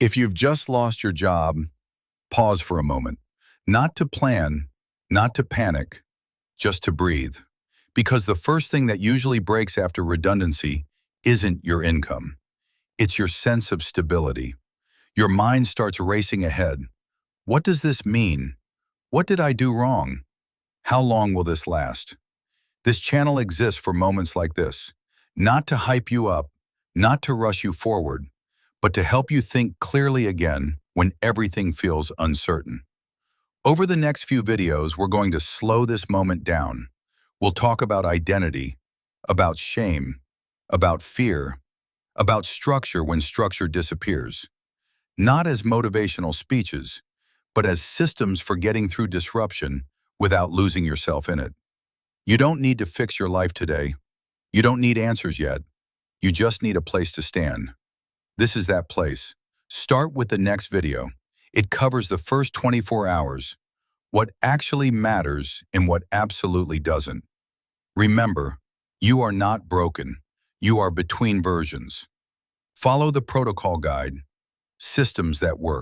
If you've just lost your job, pause for a moment. Not to plan, not to panic, just to breathe. Because the first thing that usually breaks after redundancy isn't your income. It's your sense of stability. Your mind starts racing ahead. What does this mean? What did I do wrong? How long will this last? This channel exists for moments like this. Not to hype you up, not to rush you forward, but to help you think clearly again when everything feels uncertain. Over the next few videos, we're going to slow this moment down. We'll talk about identity, about shame, about fear, about structure when structure disappears. Not as motivational speeches, but as systems for getting through disruption without losing yourself in it. You don't need to fix your life today. You don't need answers yet. You just need a place to stand. This is that place. Start with the next video. It covers the first 24 hours, what actually matters and what absolutely doesn't. Remember, you are not broken. You are between versions. Follow the protocol guide, systems that work.